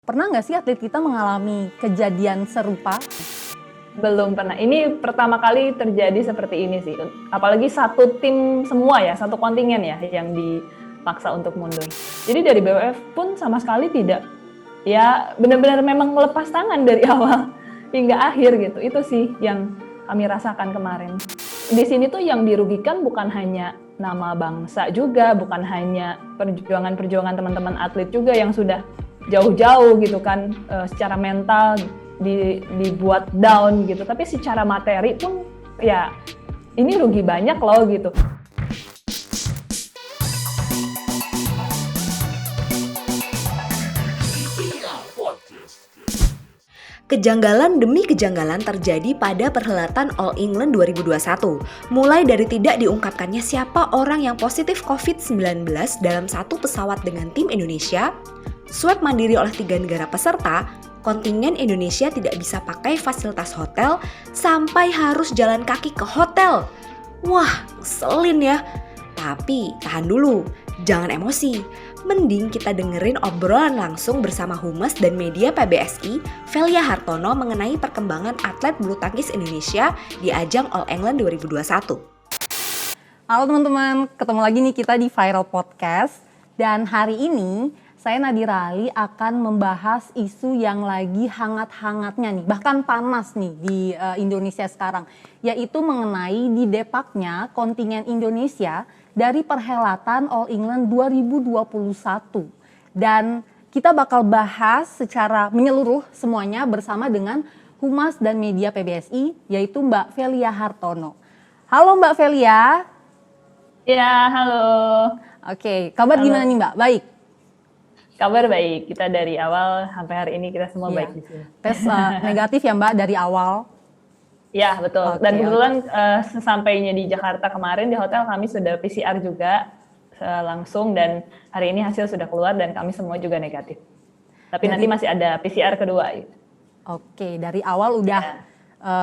Pernah nggak sih atlet kita mengalami kejadian serupa? Belum pernah. Ini pertama kali terjadi seperti ini sih. Apalagi satu tim semua ya, satu kontingen ya yang dipaksa untuk mundur. Jadi dari BWF pun sama sekali tidak. Ya benar-benar memang melepas tangan dari awal hingga akhir gitu. Itu sih yang kami rasakan kemarin. Di sini tuh yang dirugikan bukan hanya nama bangsa juga, bukan hanya perjuangan-perjuangan teman-teman atlet juga yang sudah jauh-jauh gitu kan, secara mental dibuat down gitu, tapi secara materi pun ya ini rugi banyak loh gitu. Kejanggalan demi kejanggalan terjadi pada perhelatan All England 2021. Mulai dari tidak diungkapkannya siapa orang yang positif COVID-19 dalam satu pesawat dengan tim Indonesia, swab mandiri oleh 3 negara peserta, kontingen Indonesia tidak bisa pakai fasilitas hotel, sampai harus jalan kaki ke hotel. Wah, ngeselin ya. Tapi tahan dulu, jangan emosi. Mending kita dengerin obrolan langsung bersama Humas dan Media PBSI, Velia Hartono, mengenai perkembangan atlet bulu tangkis Indonesia di ajang All England 2021. Halo teman-teman, ketemu lagi nih kita di Viral Podcast. Dan hari ini saya Nadira Ali akan membahas isu yang lagi hangat-hangatnya nih, bahkan panas nih di Indonesia sekarang, yaitu mengenai didepaknya kontingen Indonesia dari perhelatan All England 2021. Dan kita bakal bahas secara menyeluruh semuanya bersama dengan Humas dan Media PBSI, yaitu Mbak Velia Hartono. Halo Mbak Velia. Ya, halo. Oke, kabar Halo. gimana nih Mbak? Baik? Kabar baik, kita dari awal sampai hari ini kita semua baik di sini. Tes negatif ya Mbak dari awal? Ya, betul. Oke, Dan kebetulan sesampainya di Jakarta kemarin di hotel kami sudah PCR juga langsung, dan hari ini hasil sudah keluar dan kami semua juga negatif. Tapi nanti masih ada PCR kedua. Oke, dari awal udah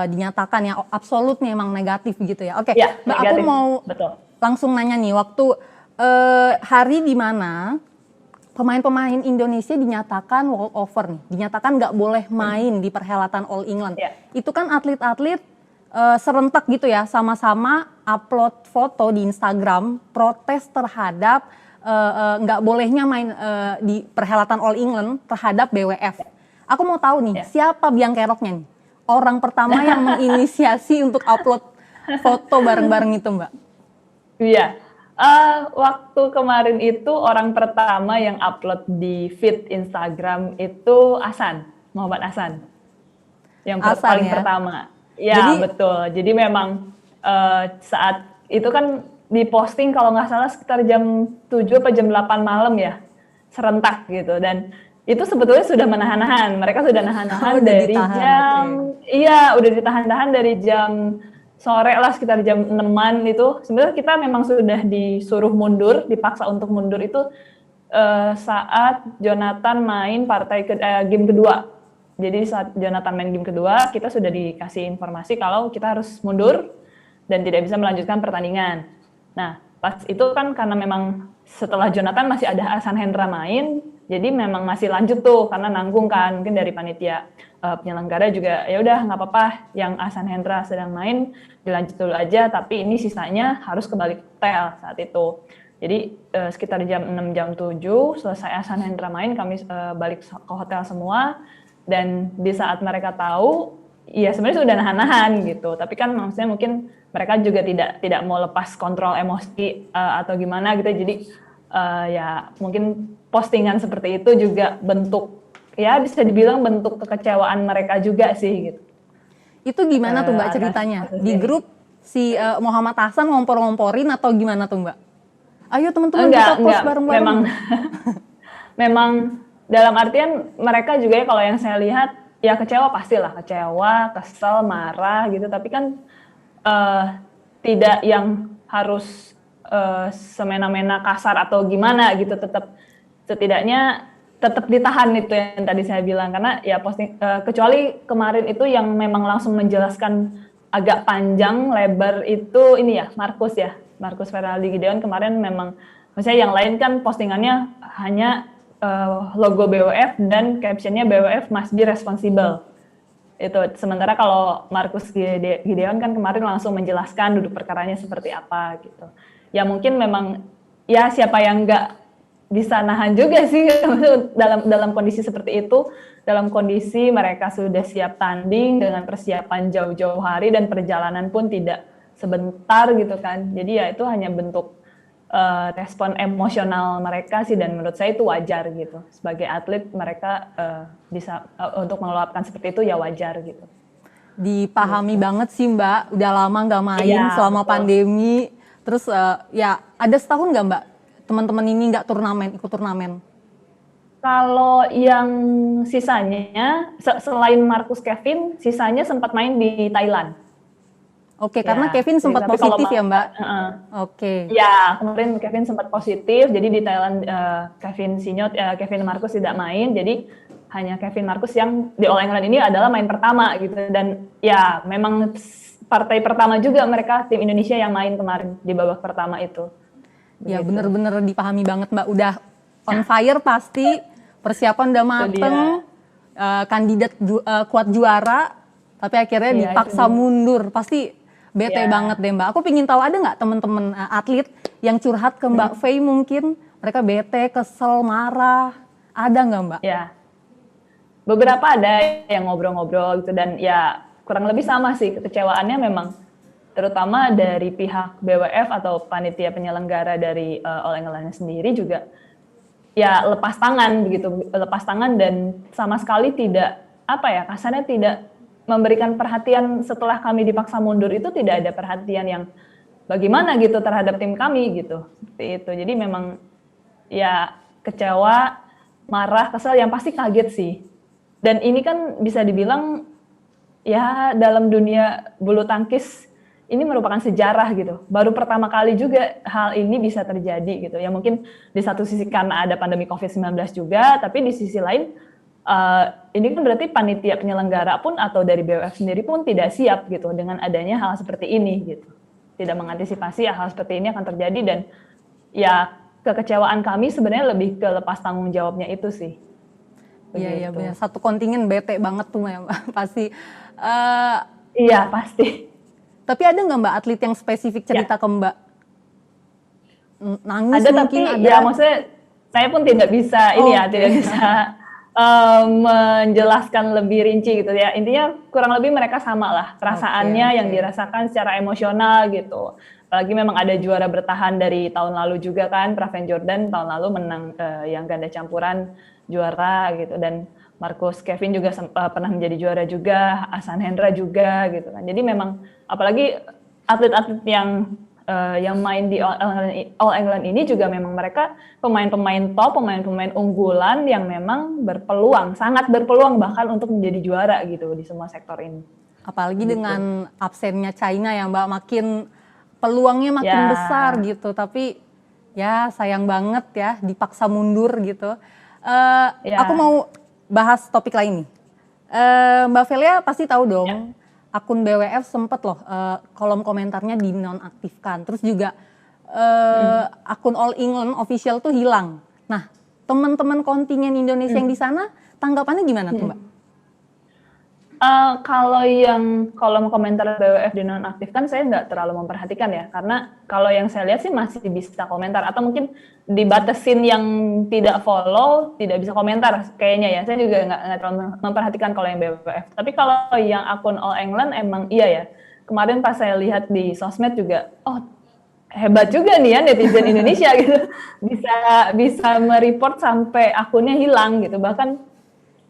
dinyatakan ya absolut memang negatif gitu ya. Oke, Ya, Mbak, negatif. aku mau langsung nanya nih, waktu hari di mana pemain-pemain Indonesia dinyatakan walkover nih, dinyatakan nggak boleh main di perhelatan All England. Itu kan atlet-atlet serentak gitu ya, sama-sama upload foto di Instagram protes terhadap nggak bolehnya main di perhelatan All England terhadap BWF. Aku mau tahu nih, siapa biang keroknya nih? Orang pertama yang menginisiasi untuk upload foto bareng-bareng itu, Mbak? Iya. Waktu kemarin itu orang pertama yang upload di feed Instagram itu Muhammad Hasan. Yang paling pertama. Ya, betul. Jadi memang saat itu kan diposting kalau nggak salah sekitar jam 7 atau jam 8 malam ya. Serentak gitu. Dan itu sebetulnya sudah menahan-nahan. Mereka sudah nahan-nahan dari jam... Iya, udah ditahan-tahan dari jam... sore lah, sekitar jam 6-an itu. Sebenarnya kita memang sudah disuruh mundur, dipaksa untuk mundur itu saat Jonathan main game kedua. Jadi saat Jonathan main game kedua, kita sudah dikasih informasi kalau kita harus mundur dan tidak bisa melanjutkan pertandingan. Nah, pas itu kan karena memang setelah Jonathan masih ada Ahsan Hendra main, jadi memang masih lanjut tuh karena nanggung kan, mungkin dari panitia penyelenggara juga ya udah nggak apa-apa, yang Ahsan Hendra sedang main dilanjut dulu aja, tapi ini sisanya harus kembali ke hotel saat itu. Jadi sekitar jam 6 jam 7 selesai Ahsan Hendra main, kami balik ke hotel semua, dan di saat mereka tahu ya sebenarnya sudah nahan-nahan gitu, tapi kan maksudnya mungkin mereka juga tidak mau lepas kontrol emosi atau gimana gitu, jadi ya mungkin postingan seperti itu juga bentuk, ya bisa dibilang bentuk kekecewaan mereka juga sih gitu. Itu gimana tuh Mbak ceritanya? Di grup si Muhammad Hasan ngompor-ngomporin atau gimana tuh Mbak? Ayo teman-teman kita post bareng-bareng. Memang dalam artian mereka juga ya, kalau yang saya lihat ya kecewa, pastilah kecewa, kesel, marah gitu, tapi kan tidak yang harus semena-mena kasar atau gimana gitu, setidaknya tetap ditahan itu yang tadi saya bilang, karena ya kecuali kemarin itu yang memang langsung menjelaskan agak panjang lebar itu ini ya Marcus Fernaldi Gideon kemarin. Memang maksudnya yang lain kan postingannya hanya logo BWF dan captionnya BWF must be responsible. Itu sementara kalau Markus Gideon kan kemarin langsung menjelaskan duduk perkaranya seperti apa gitu. Ya mungkin memang ya siapa yang nggak bisa nahan juga sih dalam kondisi seperti itu, dalam kondisi mereka sudah siap tanding dengan persiapan jauh-jauh hari dan perjalanan pun tidak sebentar gitu kan. Jadi ya itu hanya bentuk respon emosional mereka sih, dan menurut saya itu wajar gitu. Sebagai atlet mereka bisa untuk meluapkan seperti itu ya wajar gitu. Dipahami banget sih Mbak, udah lama nggak main Iya, selama betul. pandemi. Terus ya ada setahun nggak Mbak teman-teman ini nggak ikut turnamen? Kalau yang sisanya selain Marcus Kevin, sisanya sempat main di Thailand. Oke, Ya, karena Kevin sempat tapi kalau positif ya Mbak? Oke. Ya, kemarin Kevin sempat positif, jadi di Thailand Kevin Sinyot, Kevin Marcus tidak main, jadi hanya Kevin Marcus yang di All England ini adalah main pertama gitu. Dan ya memang partai pertama juga mereka tim Indonesia yang main kemarin di babak pertama itu. Ya Begitu. bener-bener dipahami banget Mbak, udah on fire pasti, persiapan udah mateng, kandidat kuat juara, tapi akhirnya Iya, dipaksa mundur, pasti bete Iya. banget deh Mbak. Aku pingin tahu ada nggak teman-teman atlet yang curhat ke Mbak Faye mungkin, mereka bete, kesel, marah, ada nggak Mbak? Ya, beberapa ada yang ngobrol-ngobrol gitu, dan ya kurang lebih sama sih kekecewaannya memang, terutama dari pihak BWF atau panitia penyelenggara dari All England sendiri juga ya lepas tangan begitu, lepas tangan dan sama sekali tidak kasarnya tidak memberikan perhatian. Setelah kami dipaksa mundur itu tidak ada perhatian yang bagaimana gitu terhadap tim kami gitu, seperti itu. Jadi memang ya kecewa, marah, kesel, yang pasti kaget sih. Dan ini kan bisa dibilang ya dalam dunia bulu tangkis ini merupakan sejarah gitu. Baru pertama kali juga hal ini bisa terjadi gitu. Ya mungkin di satu sisi karena ada pandemi COVID-19 juga, tapi di sisi lain ini kan berarti panitia penyelenggara pun atau dari BWF sendiri pun tidak siap gitu dengan adanya hal seperti ini gitu. Tidak mengantisipasi hal seperti ini akan terjadi, dan ya kekecewaan kami sebenarnya lebih ke lepas tanggung jawabnya itu sih. Iya benar. Satu kontingen bete banget tuh Mbak pasti. Iya pasti. Tapi ada nggak Mbak atlet yang spesifik cerita ke Mbak? Nangis ada, mungkin tapi ada. ya maksudnya saya pun tidak bisa tidak bisa menjelaskan lebih rinci gitu ya. Intinya kurang lebih mereka sama lah perasaannya yang dirasakan secara emosional gitu. Apalagi memang ada juara bertahan dari tahun lalu juga kan, Praven Jordan tahun lalu menang yang ganda campuran juara gitu, dan Marcus Kevin juga pernah menjadi juara juga, Ahsan Hendra juga gitu kan. Jadi memang apalagi atlet-atlet yang main di All England ini juga memang mereka pemain-pemain top, pemain-pemain unggulan yang memang berpeluang, sangat berpeluang bahkan untuk menjadi juara gitu di semua sektor ini. Apalagi gitu. Dengan absennya China ya Mbak, peluangnya makin besar gitu. Tapi ya sayang banget ya dipaksa mundur gitu. Aku mau bahas topik lain nih. Mbak Velia pasti tahu dong. Akun BWF sempet loh kolom komentarnya dinonaktifkan. Terus juga akun All England official tuh hilang. Nah, teman-teman kontingen Indonesia yang di sana tanggapannya gimana tuh Mbak? Kalau yang kolom komentar BWF dinonaktifkan saya nggak terlalu memperhatikan ya, karena kalau yang saya lihat sih masih bisa komentar, atau mungkin dibatasin yang tidak follow tidak bisa komentar kayaknya ya. Saya juga nggak terlalu memperhatikan kalau yang BWF. Tapi kalau yang akun All England emang iya ya. Kemarin pas saya lihat di sosmed juga, oh hebat juga nih ya netizen Indonesia gitu, bisa mereport sampai akunnya hilang gitu, bahkan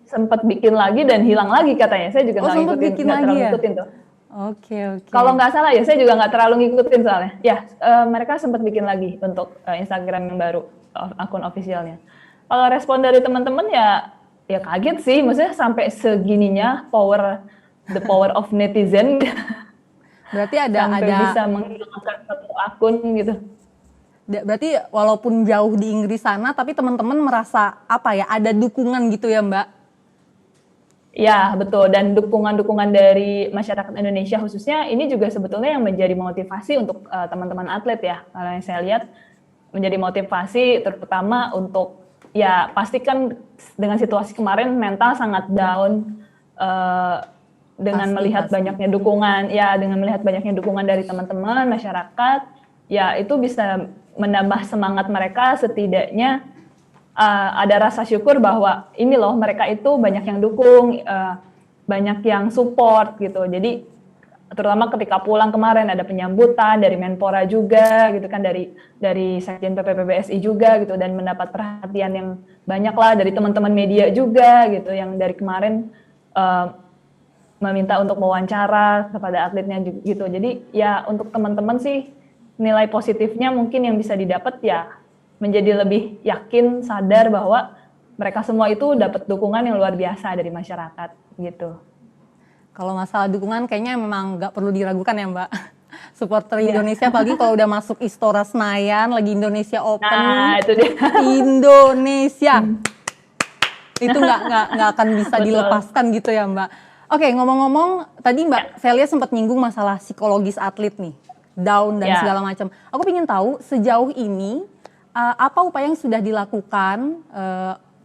sempat bikin lagi dan hilang lagi katanya. Saya juga nggak terlalu ngikutin tuh. Oke. Kalau nggak salah ya, saya juga nggak terlalu ngikutin soalnya. Ya, mereka sempat bikin lagi untuk Instagram yang baru, akun officialnya. Kalau respon dari teman-teman ya kaget sih. Maksudnya sampai segininya the power of netizen. Berarti ada bisa menghilangkan satu akun gitu. Berarti walaupun jauh di Inggris sana, tapi teman-teman merasa ada dukungan gitu ya Mbak? Ya, betul. Dan dukungan-dukungan dari masyarakat Indonesia khususnya ini juga sebetulnya yang menjadi motivasi untuk teman-teman atlet ya. Karena yang saya lihat menjadi motivasi terutama untuk ya pasti kan dengan situasi kemarin mental sangat down dengan melihat banyaknya dukungan, ya dengan melihat banyaknya dukungan dari teman-teman masyarakat, ya itu bisa menambah semangat mereka, setidaknya ada rasa syukur bahwa ini loh mereka itu banyak yang dukung, banyak yang support gitu. Jadi terutama ketika pulang kemarin ada penyambutan dari Menpora juga gitu kan, dari Sekjen PPPBSI juga gitu, dan mendapat perhatian yang banyak lah dari teman-teman media juga gitu yang dari kemarin meminta untuk mewawancara kepada atletnya gitu. Jadi ya untuk teman-teman sih nilai positifnya mungkin yang bisa didapat ya menjadi lebih yakin, sadar bahwa mereka semua itu dapat dukungan yang luar biasa dari masyarakat gitu. Kalau masalah dukungan kayaknya memang nggak perlu diragukan ya Mbak. Supporter Indonesia apalagi kalau udah masuk Istora Senayan lagi Indonesia Open. Nah, itu dia. Indonesia. Itu nggak akan bisa dilepaskan gitu ya Mbak. Oke, ngomong-ngomong tadi Mbak Velia sempat nyinggung masalah psikologis atlet nih, down dan segala macam. Aku ingin tahu sejauh ini apa upaya yang sudah dilakukan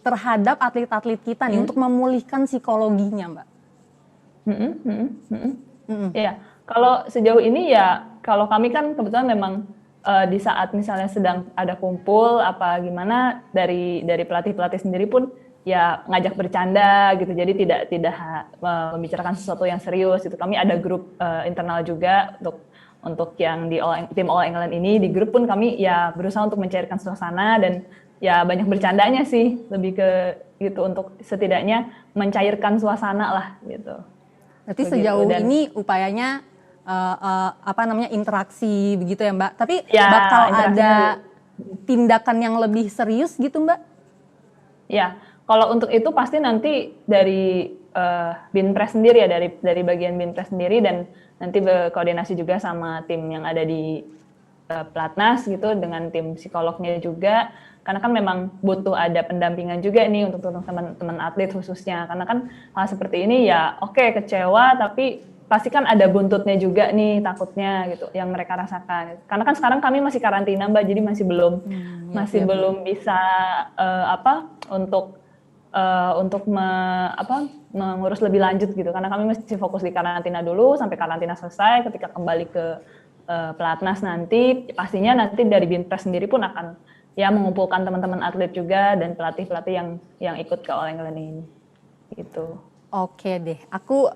terhadap atlet-atlet kita nih untuk memulihkan psikologinya Mbak? Ya, kalau sejauh ini ya, kalau kami kan kebetulan memang di saat misalnya sedang ada kumpul apa gimana dari pelatih-pelatih sendiri pun ya ngajak bercanda gitu, jadi tidak membicarakan sesuatu yang serius gitu. Kami ada grup internal juga untuk yang di tim All England ini, di grup pun kami ya berusaha untuk mencairkan suasana dan ya banyak bercandanya sih, lebih ke gitu untuk setidaknya mencairkan suasana lah gitu. Berarti sejauh ini upayanya interaksi begitu ya Mbak. Tapi ya, bakal ada tindakan yang lebih serius gitu Mbak? Ya, kalau untuk itu pasti nanti dari Binpres sendiri ya, dari bagian Binpres sendiri, dan nanti berkoordinasi juga sama tim yang ada di Pelatnas gitu, dengan tim psikolognya juga, karena kan memang butuh ada pendampingan juga nih untuk teman-teman atlet khususnya, karena kan hal seperti ini ya kecewa, tapi pasti kan ada buntutnya juga nih takutnya gitu yang mereka rasakan, karena kan sekarang kami masih karantina Mbak, jadi masih belum bisa untuk mengurus lebih lanjut gitu, karena kami masih fokus di karantina dulu sampai karantina selesai. Ketika kembali ke Pelatnas nanti pastinya nanti dari Binpres sendiri pun akan ya mengumpulkan teman-teman atlet juga dan pelatih-pelatih yang ikut ke All England ini gitu. Oke deh, aku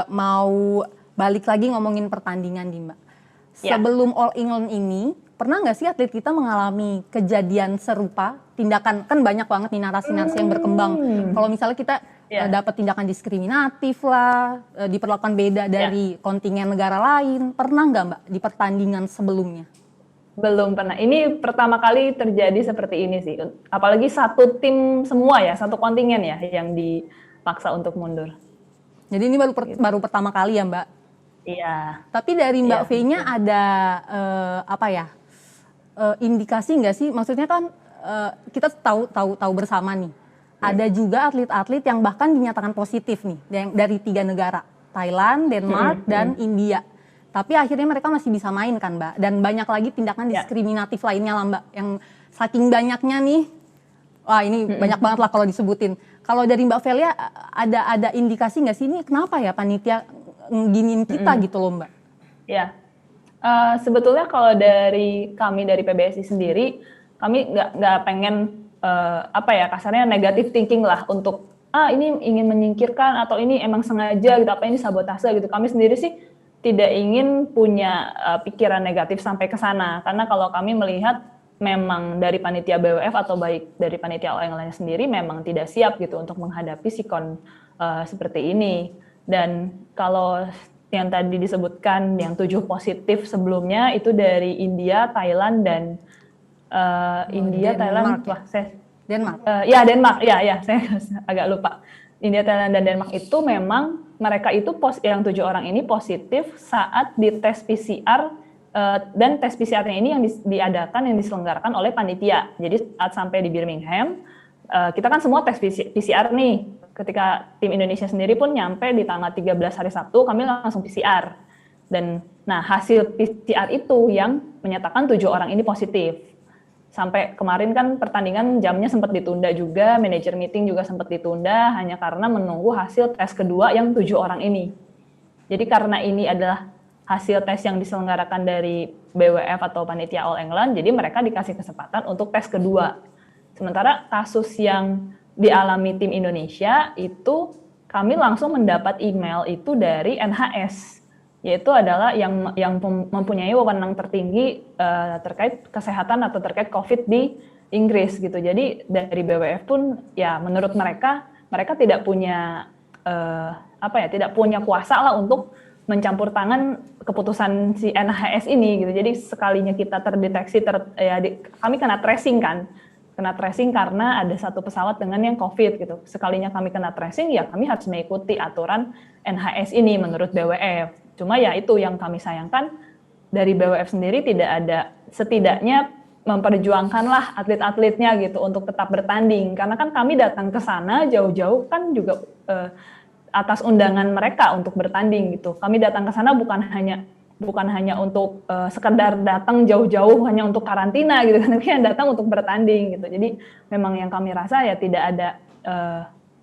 mau balik lagi ngomongin pertandingan nih Mbak. Sebelum All England ini, pernah nggak sih atlet kita mengalami kejadian serupa, tindakan, kan banyak banget nih narasi-narasi yang berkembang. Kalau misalnya kita dapat tindakan diskriminatif lah, diperlakukan beda dari kontingen negara lain, pernah nggak Mbak di pertandingan sebelumnya? Belum pernah. Ini pertama kali terjadi seperti ini sih. Apalagi satu tim semua ya, satu kontingen ya yang dipaksa untuk mundur. Jadi ini baru pertama kali ya Mbak? Iya. Tapi dari Mbak V-nya ada indikasi nggak sih? Maksudnya kan kita tahu bersama nih. Ada juga atlet-atlet yang bahkan dinyatakan positif nih dari 3 negara, Thailand, Denmark, dan India. Tapi akhirnya mereka masih bisa main kan Mbak. Dan banyak lagi tindakan diskriminatif lainnya lah Mbak. Yang saking banyaknya nih, wah ini banyak banget lah kalau disebutin. Kalau dari Mbak Velia ada indikasi nggak sih ini kenapa ya panitia nginin kita gitu loh Mbak? Ya, sebetulnya kalau dari kami dari PBSI sendiri, kami nggak pengen kasarnya negatif thinking lah untuk ini ingin menyingkirkan atau ini emang sengaja gitu, apa ini sabotase gitu. Kami sendiri sih tidak ingin punya pikiran negatif sampai ke sana, karena kalau kami melihat memang dari panitia BWF atau baik dari panitia All England sendiri memang tidak siap gitu untuk menghadapi sikon seperti ini. Dan kalau yang tadi disebutkan yang 7 positif sebelumnya itu dari India, Thailand, dan India, Thailand, Denmark. Denmark, saya agak lupa. India, Thailand, dan Denmark itu memang mereka itu yang 7 orang ini positif saat di tes PCR, dan tes PCR-nya ini yang diadakan, yang diselenggarakan oleh panitia. Jadi saat sampai di Birmingham, kita kan semua tes PCR nih. Ketika tim Indonesia sendiri pun nyampe di tanggal 13 hari Sabtu, kami langsung PCR. Dan nah hasil PCR itu yang menyatakan 7 orang ini positif. sampai kemarin kan pertandingan jamnya sempat ditunda juga, manajer meeting juga sempat ditunda hanya karena menunggu hasil tes kedua yang 7 orang ini. Jadi karena ini adalah hasil tes yang diselenggarakan dari BWF atau Panitia All England, jadi mereka dikasih kesempatan untuk tes kedua. Sementara kasus yang dialami tim Indonesia itu kami langsung mendapat email itu dari NHS, yaitu adalah yang mempunyai wewenang tertinggi terkait kesehatan atau terkait COVID di Inggris gitu. Jadi dari BWF pun ya menurut mereka tidak punya tidak punya kuasa lah untuk mencampur tangan keputusan si NHS ini gitu. Jadi sekalinya kita terdeteksi kami kena tracing karena ada satu pesawat dengan yang COVID gitu. Sekalinya kami kena tracing ya kami harus mengikuti aturan NHS ini menurut BWF. Cuma ya itu yang kami sayangkan dari BWF sendiri tidak ada setidaknya memperjuangkanlah atlet-atletnya gitu untuk tetap bertanding. Karena kan kami datang ke sana jauh-jauh kan juga atas undangan mereka untuk bertanding gitu. Kami datang ke sana bukan hanya untuk sekedar datang jauh-jauh hanya untuk karantina gitu kan, tapi yang datang untuk bertanding gitu. Jadi memang yang kami rasa ya tidak ada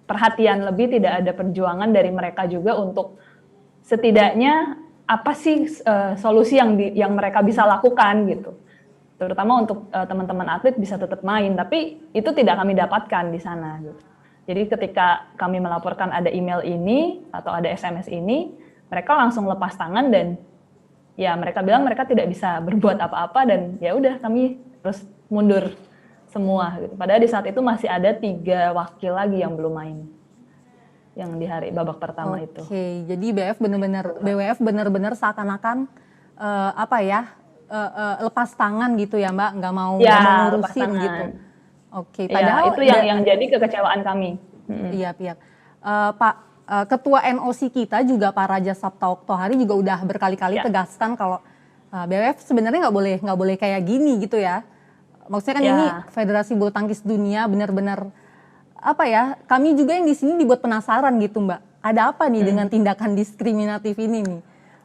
perhatian lebih, tidak ada perjuangan dari mereka juga untuk setidaknya apa sih solusi yang mereka bisa lakukan gitu. Terutama untuk teman-teman atlet bisa tetap main, tapi itu tidak kami dapatkan di sana gitu. Jadi ketika kami melaporkan ada email ini atau ada SMS ini, mereka langsung lepas tangan dan ya mereka bilang mereka tidak bisa berbuat apa-apa dan ya udah kami terus mundur semua gitu. Padahal di saat itu masih ada 3 wakil lagi yang belum main yang di hari babak pertama itu. Oke, jadi BWF benar-benar seakan-akan lepas tangan gitu ya Mbak, nggak mau ngurusin gitu. Oke, padahal itu yang jadi kekecewaan kami. Iya, Pak Ketua NOC kita juga Pak Raja Sabta Oktohari juga udah berkali-kali tegaskan kalau BWF sebenarnya nggak boleh kayak gini gitu ya. Maksudnya kan ini Federasi Bulu Tangkis Dunia benar-benar kami juga yang di sini dibuat penasaran gitu Mbak. Ada apa nih dengan tindakan diskriminatif ini nih?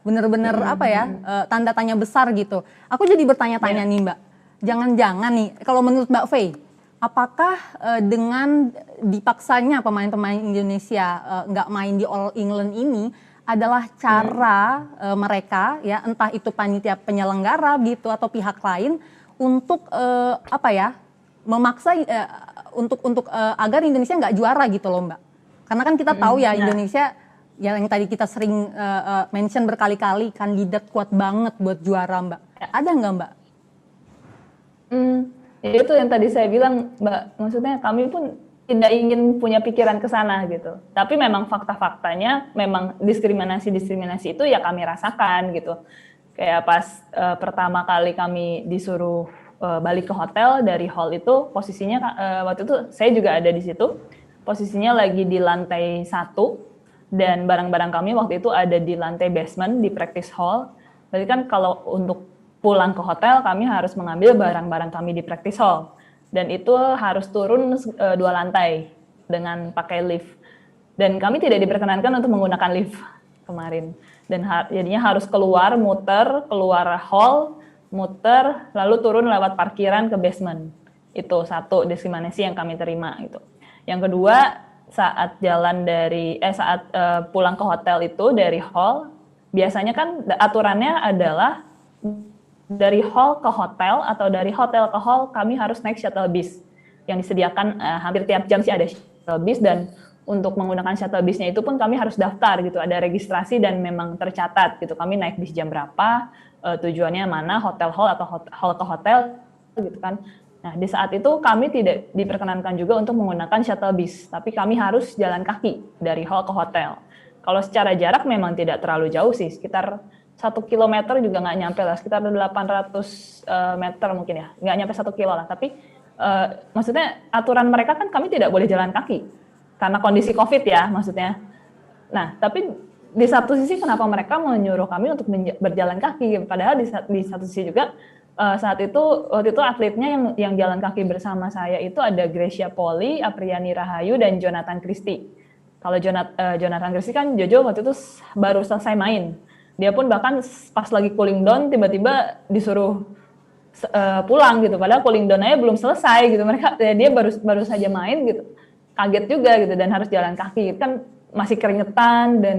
Benar-benar tanda tanya besar gitu. Aku jadi bertanya-tanya nih Mbak. Jangan-jangan nih kalau menurut Mbak Faye, apakah dengan dipaksanya pemain-pemain Indonesia nggak main di All England ini adalah cara mereka ya entah itu panitia penyelenggara gitu atau pihak lain untuk memaksa untuk agar Indonesia nggak juara gitu loh Mbak. Karena kan kita tahu ya Indonesia yang tadi kita sering mention berkali-kali kandidat kuat banget buat juara Mbak. Ada nggak Mbak? Ya itu yang tadi saya bilang Mbak, maksudnya kami pun tidak ingin punya pikiran ke sana gitu. Tapi memang fakta-faktanya memang diskriminasi itu ya kami rasakan gitu. Kayak pas pertama kali kami disuruh balik ke hotel dari hall itu posisinya waktu itu saya juga ada di situ. Posisinya lagi di lantai 1 dan barang-barang kami waktu itu ada di lantai basement di practice hall. Berarti kan kalau untuk pulang ke hotel kami harus mengambil barang-barang kami di practice hall dan itu harus turun 2 lantai dengan pakai lift. Dan kami tidak diperkenankan untuk menggunakan lift kemarin. Dan jadinya harus keluar hall, muter, lalu turun lewat parkiran ke basement. Itu satu diskriminasi yang kami terima gitu. Yang kedua, saat pulang ke hotel itu dari hall, biasanya kan aturannya adalah dari hall ke hotel atau dari hotel ke hall kami harus naik shuttle bus yang disediakan hampir tiap jam sih ada shuttle bus dan untuk menggunakan shuttle busnya itu pun kami harus daftar gitu, ada registrasi dan memang tercatat gitu. Kami naik bis jam berapa, tujuannya mana, hotel hall atau hall ke hotel gitu kan. Nah, di saat itu kami tidak diperkenankan juga untuk menggunakan shuttle bus, tapi kami harus jalan kaki dari hall ke hotel. Kalau secara jarak memang tidak terlalu jauh sih, sekitar 1 kilometer juga nggak nyampe lah, sekitar 800 meter mungkin ya, nggak nyampe 1 kilo lah. Tapi maksudnya aturan mereka kan kami tidak boleh jalan kaki, karena kondisi COVID ya maksudnya. Nah, tapi di satu sisi kenapa mereka menyuruh kami untuk berjalan kaki, padahal di satu sisi juga waktu itu atletnya yang jalan kaki bersama saya itu ada Gracia Poli, Apriani Rahayu, dan Jonathan Christie. Kalau Jonathan Christie kan Jojo waktu itu baru selesai main. Dia pun bahkan pas lagi cooling down tiba-tiba disuruh pulang gitu, padahal cooling down-nya belum selesai gitu. Mereka dia baru saja main gitu, kaget juga gitu, dan harus jalan kaki kan masih keringetan, dan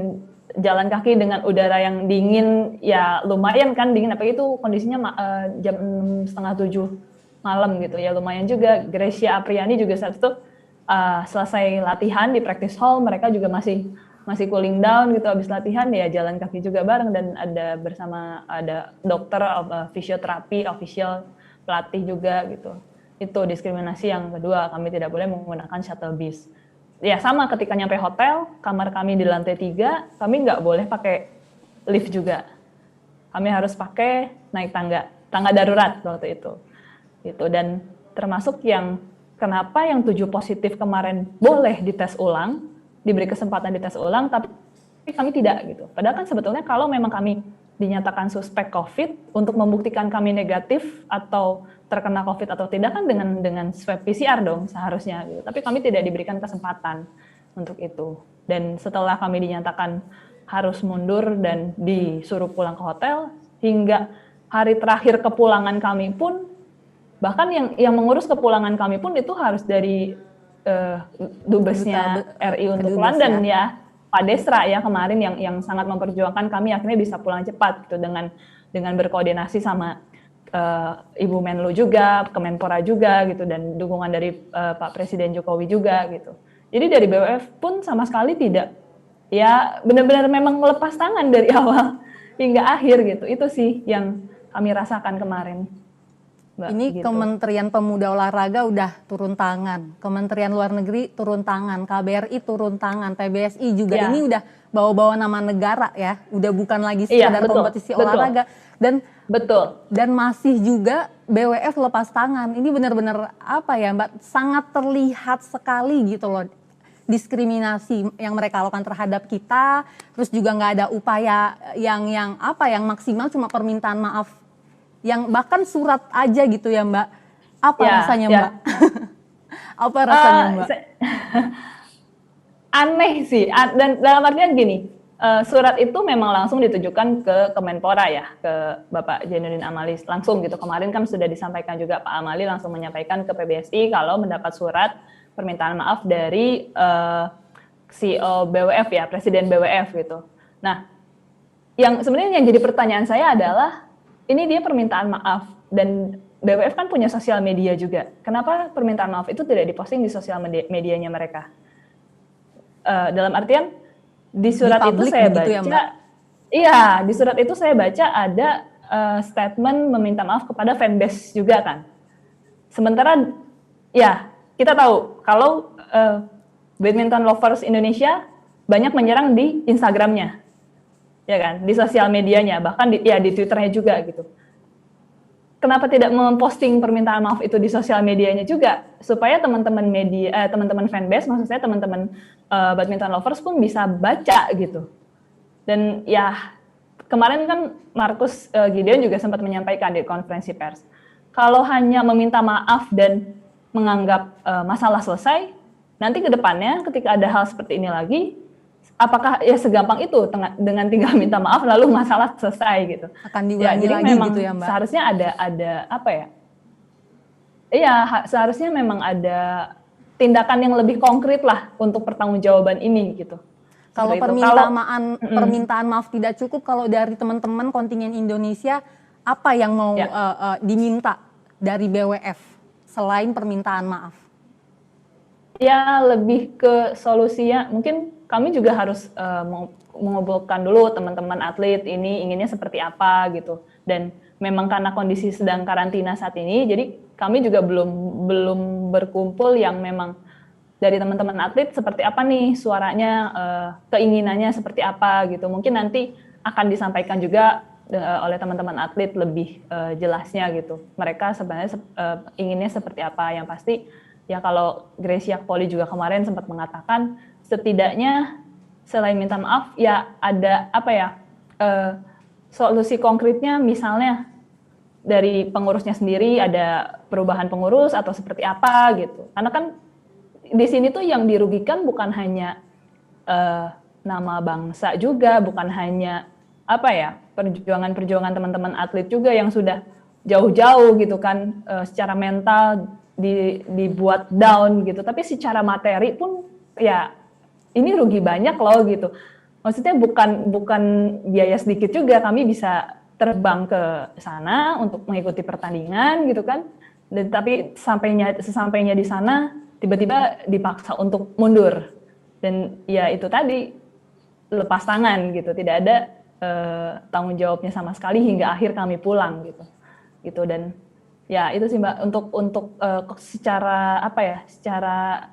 jalan kaki dengan udara yang dingin ya lumayan kan dingin, apa itu kondisinya jam 6:30 malam gitu ya, lumayan juga. Gracia Apriani juga saat itu selesai latihan di practice hall, mereka juga masih cooling down gitu, habis latihan ya jalan kaki juga bareng, dan ada dokter, fisioterapi, official, pelatih juga gitu. Itu diskriminasi yang kedua, kami tidak boleh menggunakan shuttle bus. Ya sama, ketika nyampe hotel, kamar kami di lantai 3, kami nggak boleh pakai lift juga. Kami harus pakai naik tangga darurat waktu itu. Gitu. Dan termasuk yang kenapa yang 7 positif kemarin boleh dites ulang, diberi kesempatan dites ulang, tapi kami tidak gitu. Padahal kan sebetulnya kalau memang kami dinyatakan suspek COVID, untuk membuktikan kami negatif atau terkena COVID atau tidak kan dengan swab PCR dong seharusnya gitu. Tapi kami tidak diberikan kesempatan untuk itu. Dan setelah kami dinyatakan harus mundur dan disuruh pulang ke hotel, hingga hari terakhir kepulangan kami pun, bahkan yang mengurus kepulangan kami pun itu harus dari dubesnya RI untuk London ya, Pak Desra ya kemarin yang sangat memperjuangkan kami akhirnya bisa pulang cepat gitu, dengan berkoordinasi sama Ibu Menlu juga, Kemenpora juga gitu, dan dukungan dari Pak Presiden Jokowi juga gitu. Jadi dari BWF pun sama sekali tidak, ya benar-benar memang melepas tangan dari awal hingga akhir gitu. Itu sih yang kami rasakan kemarin. Mbak, ini gitu. Kementerian Pemuda Olahraga udah turun tangan, Kementerian Luar Negeri turun tangan, KBRI turun tangan, PBSI juga ini udah bawa-bawa nama negara ya, udah bukan lagi sekedar kompetisi olahraga. Dan masih juga BWF lepas tangan. Ini benar-benar apa ya Mbak, sangat terlihat sekali gitu loh diskriminasi yang mereka lakukan terhadap kita, terus juga nggak ada upaya yang maksimal, cuma permintaan maaf yang bahkan surat aja gitu ya Mbak. Apa rasanya Mbak? Apa rasanya Mbak? Aneh sih, dan dalam artian gini, surat itu memang langsung ditujukan ke Kemenpora ya, ke Bapak Zainuddin Amali langsung gitu. Kemarin kan sudah disampaikan juga, Pak Amali langsung menyampaikan ke PBSI kalau mendapat surat permintaan maaf dari CEO BWF ya, Presiden BWF gitu. Nah, yang sebenarnya yang jadi pertanyaan saya adalah, ini dia permintaan maaf, dan BWF kan punya sosial media juga. Kenapa permintaan maaf itu tidak diposting di sosial medianya mereka? Dalam artian di surat itu saya baca, di surat itu saya baca ada statement meminta maaf kepada fanbase juga kan. Sementara ya kita tahu kalau badminton lovers Indonesia banyak menyerang di Instagramnya. Ya kan, di sosial medianya, bahkan di Twitternya juga gitu. Kenapa tidak memposting permintaan maaf itu di sosial medianya juga, supaya teman-teman media, teman-teman fanbase, maksud saya teman-teman badminton lovers pun bisa baca gitu. Dan ya kemarin kan Marcus Gideon juga sempat menyampaikan di konferensi pers, kalau hanya meminta maaf dan menganggap masalah selesai, nanti ke depannya ketika ada hal seperti ini lagi, apakah ya segampang itu dengan tinggal minta maaf lalu masalah selesai gitu? Akan diulangi lagi memang gitu ya Mbak? Seharusnya ada apa ya? Iya, seharusnya memang ada tindakan yang lebih konkret lah untuk pertanggungjawaban ini gitu. Kalau permintaan maaf tidak cukup, kalau dari teman-teman kontingen Indonesia, apa yang mau diminta dari BWF selain permintaan maaf? Ya lebih ke solusinya, mungkin kami juga harus mengobrolkan dulu teman-teman atlet ini inginnya seperti apa gitu. Dan memang karena kondisi sedang karantina saat ini, jadi kami juga belum berkumpul yang memang dari teman-teman atlet seperti apa nih suaranya, keinginannya seperti apa gitu. Mungkin nanti akan disampaikan juga oleh teman-teman atlet lebih jelasnya gitu. Mereka sebenarnya inginnya seperti apa. Yang pasti ya kalau Gracia Poli juga kemarin sempat mengatakan setidaknya selain minta maaf ya ada apa ya solusi konkretnya, misalnya dari pengurusnya sendiri ada perubahan pengurus atau seperti apa gitu. Karena kan di sini tuh yang dirugikan bukan hanya nama bangsa juga, bukan hanya apa ya perjuangan teman-teman atlet juga yang sudah jauh-jauh gitu kan, secara mental dibuat down gitu. Tapi secara materi pun ya ini rugi banyak loh gitu. Maksudnya bukan biaya sedikit juga, kami bisa terbang ke sana untuk mengikuti pertandingan gitu kan. Dan tapi sesampainya di sana tiba-tiba dipaksa untuk mundur. Dan ya itu tadi, lepas tangan gitu, tidak ada tanggung jawabnya sama sekali hingga akhir kami pulang gitu. Dan ya itu sih Mbak, untuk secara secara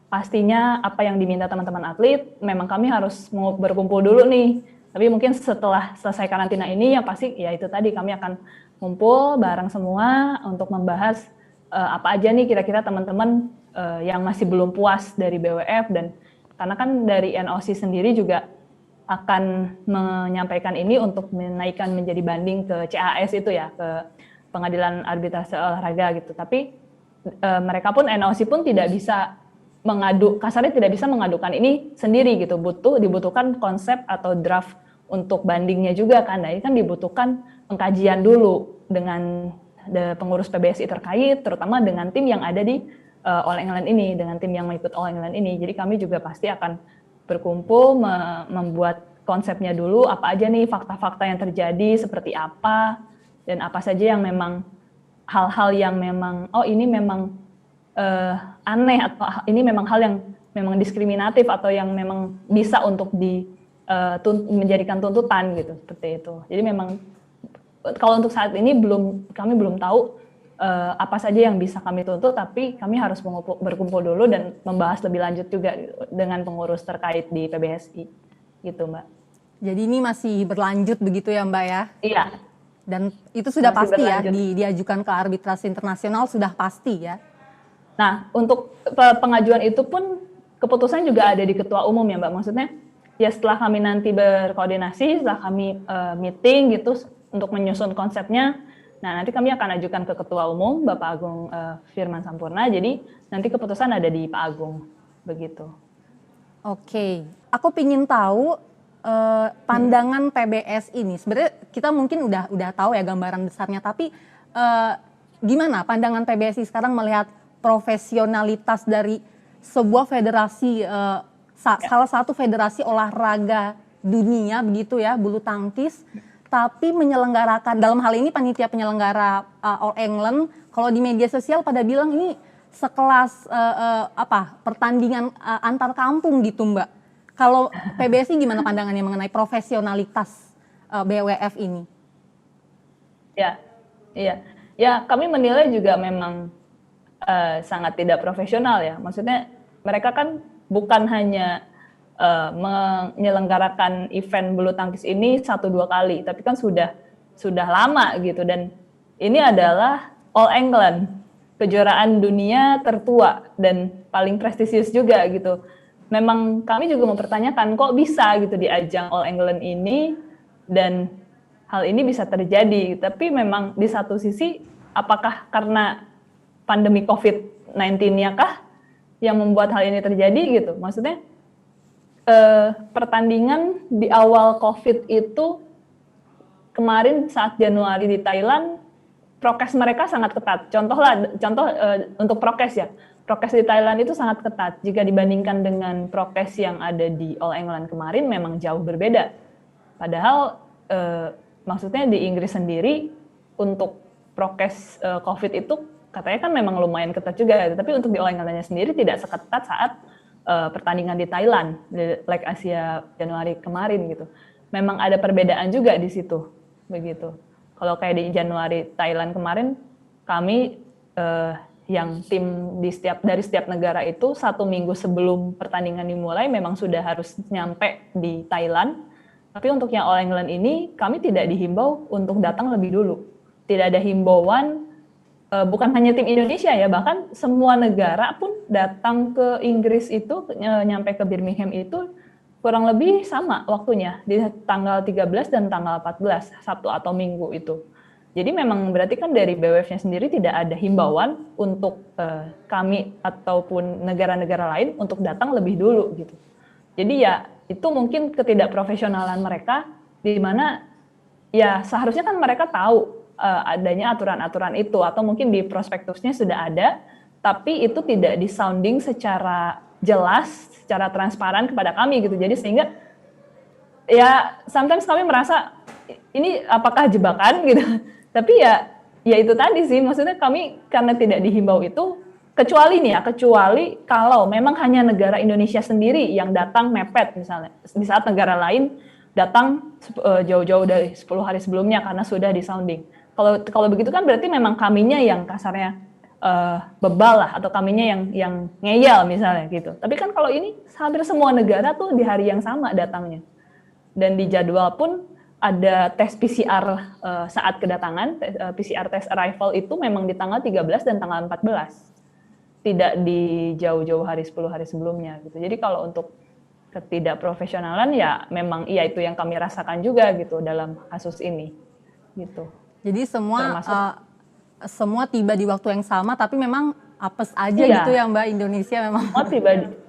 pastinya apa yang diminta teman-teman atlet, memang kami harus mau berkumpul dulu nih. Tapi mungkin setelah selesai karantina ini, yang pasti ya itu tadi, kami akan ngumpul bareng semua untuk membahas apa aja nih kira-kira teman-teman yang masih belum puas dari BWF. Dan karena kan dari NOC sendiri juga akan menyampaikan ini untuk menaikkan menjadi banding ke CAS itu ya, ke Pengadilan Arbitrase Olahraga gitu. Tapi mereka pun, NOC pun tidak bisa kasarnya tidak bisa mengadukan ini sendiri gitu. Dibutuhkan konsep atau draft untuk bandingnya juga kan. Nah, ini kan dibutuhkan pengkajian dulu dengan pengurus PBSI terkait, terutama dengan tim yang ada di All England ini, dengan tim yang mengikut All England ini. Jadi kami juga pasti akan berkumpul membuat konsepnya dulu, apa aja nih fakta-fakta yang terjadi, seperti apa, dan apa saja yang memang hal-hal yang memang ini memang aneh, atau ini memang hal yang memang diskriminatif atau yang memang bisa untuk menjadikan tuntutan gitu, seperti itu. Jadi memang kalau untuk saat ini kami belum tahu apa saja yang bisa kami tuntut, tapi kami harus berkumpul dulu dan membahas lebih lanjut juga dengan pengurus terkait di PBSI gitu Mbak. Jadi ini masih berlanjut begitu ya Mbak ya? Iya. Dan itu sudah Masih pasti berlanjut. ya, diajukan ke arbitrase internasional sudah pasti ya? Nah, untuk pengajuan itu pun keputusan juga ada di ketua umum ya Mbak. Maksudnya ya setelah kami nanti berkoordinasi, setelah kami meeting gitu untuk menyusun konsepnya, nah nanti kami akan ajukan ke ketua umum Bapak Agung Firman Sampurna. Jadi nanti keputusan ada di Pak Agung begitu. Oke, aku pingin tahu pandangan PBS ini. Sebenarnya kita mungkin udah tahu ya gambaran besarnya, tapi gimana pandangan PBSI sekarang melihat profesionalitas dari sebuah federasi, salah satu federasi olahraga dunia begitu ya, bulu tangkis, tapi menyelenggarakan, dalam hal ini panitia penyelenggara All England, kalau di media sosial pada bilang ini sekelas pertandingan antar kampung gitu Mbak. Kalau PBSI gimana pandangannya mengenai profesionalitas BWF ini? Ya kami menilai juga memang sangat tidak profesional ya. Maksudnya mereka kan bukan hanya menyelenggarakan event bulu tangkis ini 1-2 kali, tapi kan sudah lama gitu. Dan ini adalah All England, kejuaraan dunia tertua dan paling prestisius juga gitu. Memang kami juga mempertanyakan kok bisa gitu di ajang All England ini dan hal ini bisa terjadi. Tapi memang di satu sisi, apakah karena pandemi COVID-19-nya kah yang membuat hal ini terjadi gitu? Maksudnya pertandingan di awal COVID itu kemarin saat Januari di Thailand, prokes mereka sangat ketat. Contoh untuk prokes ya, prokes di Thailand itu sangat ketat. Jika dibandingkan dengan prokes yang ada di All England kemarin, memang jauh berbeda. Padahal maksudnya di Inggris sendiri untuk prokes COVID itu katanya kan memang lumayan ketat juga, tapi untuk di All England-nya sendiri tidak seketat saat pertandingan di Thailand, di Leg Asia Januari kemarin gitu. Memang ada perbedaan juga di situ, begitu. Kalau kayak di Januari Thailand kemarin, kami yang tim dari setiap negara itu 1 minggu sebelum pertandingan dimulai memang sudah harus nyampe di Thailand. Tapi untuk yang All England ini, kami tidak dihimbau untuk datang lebih dulu. Tidak ada himbauan. Bukan hanya tim Indonesia ya, bahkan semua negara pun datang ke Inggris itu, nyampe ke Birmingham itu kurang lebih sama waktunya, di tanggal 13 dan tanggal 14, Sabtu atau Minggu itu. Jadi memang berarti kan dari BWF-nya sendiri tidak ada himbauan untuk kami ataupun negara-negara lain untuk datang lebih dulu gitu. Jadi ya itu mungkin ketidakprofesionalan mereka, di mana ya seharusnya kan mereka tahu adanya aturan-aturan itu, atau mungkin di prospektusnya sudah ada, tapi itu tidak disounding secara jelas, secara transparan kepada kami gitu. Jadi sehingga ya sometimes kami merasa ini apakah jebakan gitu. Tapi ya itu tadi sih, maksudnya kami karena tidak dihimbau itu, kecuali kalau memang hanya negara Indonesia sendiri yang datang mepet misalnya, di saat negara lain datang jauh-jauh dari 10 hari sebelumnya karena sudah disounding. Kalau begitu kan berarti memang kaminya yang kasarnya bebal lah, atau kaminya yang ngeyel misalnya gitu. Tapi kan kalau ini hampir semua negara tuh di hari yang sama datangnya. Dan di jadwal pun ada tes PCR saat kedatangan, PCR test arrival itu memang di tanggal 13 dan tanggal 14. Tidak di jauh-jauh hari 10 hari sebelumnya gitu. Jadi kalau untuk ketidakprofesionalan ya memang iya itu yang kami rasakan juga gitu dalam kasus ini gitu. Jadi semua tiba di waktu yang sama, tapi memang apes aja gitu ya Mbak, Indonesia memang. Semua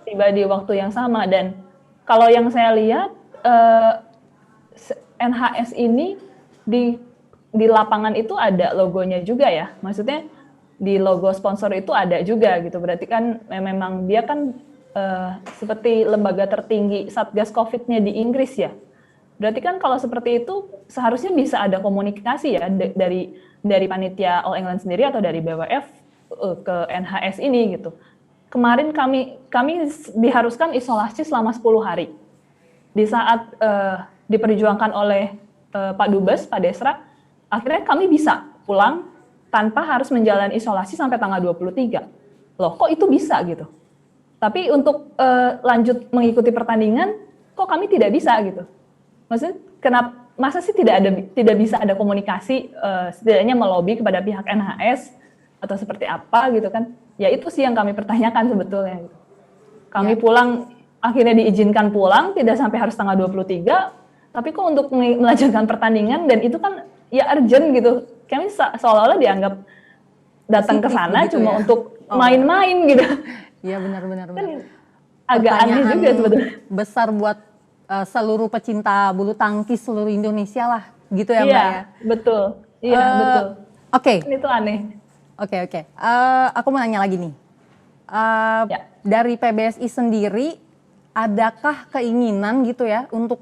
tiba di waktu yang sama. Dan kalau yang saya lihat NHS ini di lapangan itu ada logonya juga ya, maksudnya di logo sponsor itu ada juga gitu. Berarti kan memang dia kan seperti lembaga tertinggi Satgas Covid-nya di Inggris ya. Berarti kan kalau seperti itu seharusnya bisa ada komunikasi ya dari panitia All England sendiri atau dari BWF ke NHS ini gitu. Kemarin kami diharuskan isolasi selama 10 hari. Di saat diperjuangkan oleh Pak Dubes, Pak Desra, akhirnya kami bisa pulang tanpa harus menjalani isolasi sampai tanggal 23. Loh, kok itu bisa gitu? Tapi untuk lanjut mengikuti pertandingan, kok kami tidak bisa gitu? Maksudnya, masa sih tidak bisa ada komunikasi, setidaknya melobi kepada pihak NHS atau seperti apa gitu kan? Ya itu sih yang kami pertanyakan sebetulnya. Gitu. Kami pulang, akhirnya diizinkan pulang, tidak sampai harus tanggal 23, tapi kok untuk melanjutkan pertandingan, dan itu kan ya urgent gitu. Kami seolah-olah dianggap datang ke sana cuma untuk main-main gitu. Iya benar. Kan agak aneh juga sebetulnya. Besar buat seluruh pecinta bulu tangkis seluruh Indonesia lah, gitu ya Mbak ya. Betul. Iya betul. Oke. Itu aneh. Oke. Aku mau nanya lagi nih. Dari PBSI sendiri, adakah keinginan gitu ya untuk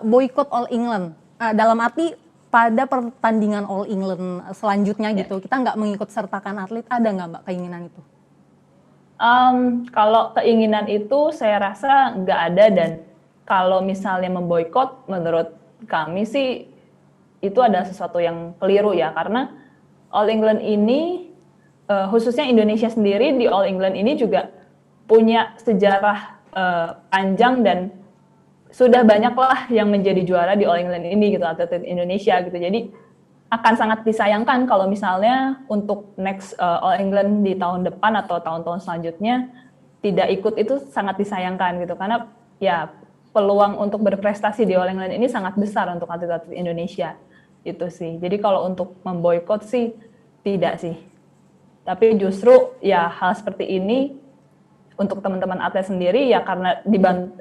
boykot All England? Dalam arti pada pertandingan All England selanjutnya gitu, kita nggak mengikut sertakan atlet, ada nggak Mbak keinginan itu? Kalau keinginan itu saya rasa nggak ada, dan kalau misalnya memboikot, menurut kami sih itu adalah sesuatu yang keliru ya, karena All England ini, khususnya Indonesia sendiri di All England ini juga punya sejarah panjang, dan sudah banyaklah yang menjadi juara di All England ini gitu, atlet Indonesia gitu. Jadi akan sangat disayangkan kalau misalnya untuk next All England di tahun depan atau tahun-tahun selanjutnya tidak ikut, itu sangat disayangkan gitu, karena ya peluang untuk berprestasi di All England ini sangat besar untuk atlet-atlet Indonesia itu sih. Jadi kalau untuk memboikot sih tidak sih, tapi justru ya hal seperti ini untuk teman-teman atlet sendiri ya, karena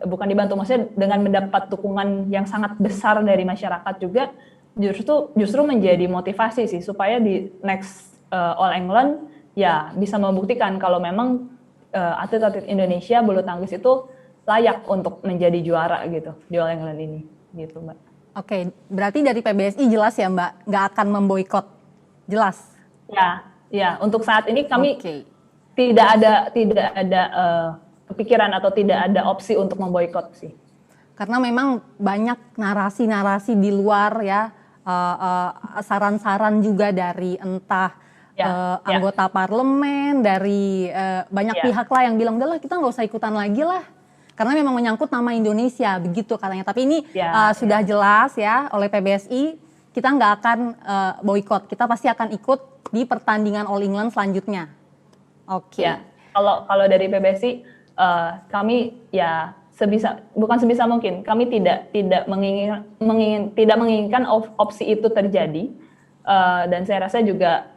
bukan dibantu, maksudnya dengan mendapat dukungan yang sangat besar dari masyarakat juga, justru menjadi motivasi sih supaya di next All England ya bisa membuktikan kalau memang atlet-atlet Indonesia bulu tangkis itu layak untuk menjadi juara gitu di All England ini gitu Mbak. Oke, berarti dari PBSI jelas ya Mbak, nggak akan memboikot, jelas? Ya, untuk saat ini kami tidak ada kepikiran atau tidak ada opsi untuk memboikot sih. Karena memang banyak narasi-narasi di luar ya, saran-saran juga dari entah anggota parlemen, dari banyak pihak lah yang bilang, udahlah kita nggak usah ikutan lagi lah. Karena memang menyangkut nama Indonesia, begitu katanya. Tapi ini sudah jelas ya oleh PBSI, kita nggak akan boikot, kita pasti akan ikut di pertandingan All England selanjutnya. Oke. Ya, kalau dari PBSI kami ya bukan sebisa mungkin, kami tidak menginginkan opsi itu terjadi, dan saya rasa juga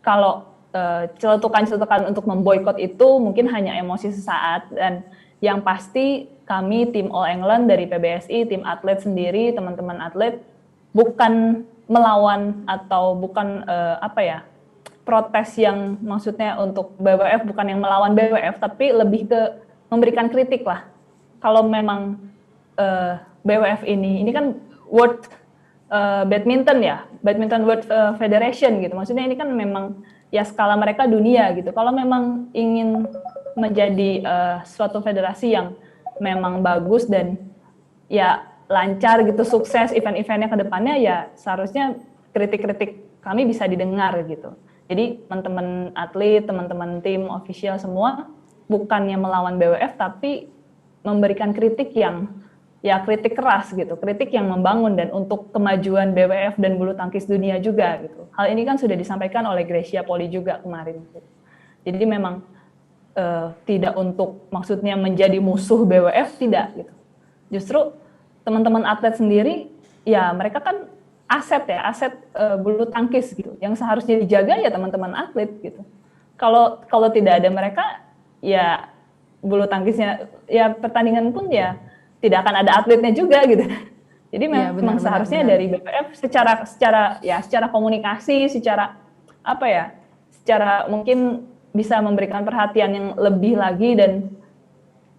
kalau celetukan untuk memboikot itu mungkin hanya emosi sesaat, dan yang pasti kami tim All England dari PBSI, tim atlet sendiri, teman-teman atlet bukan melawan atau bukan protes yang maksudnya untuk BWF, bukan yang melawan BWF, tapi lebih ke memberikan kritik lah. Kalau memang BWF ini kan World Badminton ya, Badminton World Federation gitu. Maksudnya ini kan memang ya skala mereka dunia gitu. Kalau memang ingin menjadi suatu federasi yang memang bagus dan ya lancar gitu, sukses event-eventnya ke depannya, ya seharusnya kritik-kritik kami bisa didengar gitu. Jadi teman-teman atlet, teman-teman tim, official semua bukannya melawan BWF tapi memberikan kritik yang ya kritik keras gitu, kritik yang membangun dan untuk kemajuan BWF dan bulu tangkis dunia juga gitu. Hal ini kan sudah disampaikan oleh Gracia Poli juga kemarin. Gitu. Jadi memang tidak untuk maksudnya menjadi musuh BWF, tidak gitu. Justru teman-teman atlet sendiri ya mereka kan aset bulu tangkis gitu. Yang seharusnya dijaga ya teman-teman atlet gitu. Kalau tidak ada mereka ya bulu tangkisnya ya pertandingan pun ya tidak akan ada atletnya juga gitu. Jadi memang seharusnya dari BWF secara komunikasi, secara mungkin bisa memberikan perhatian yang lebih lagi dan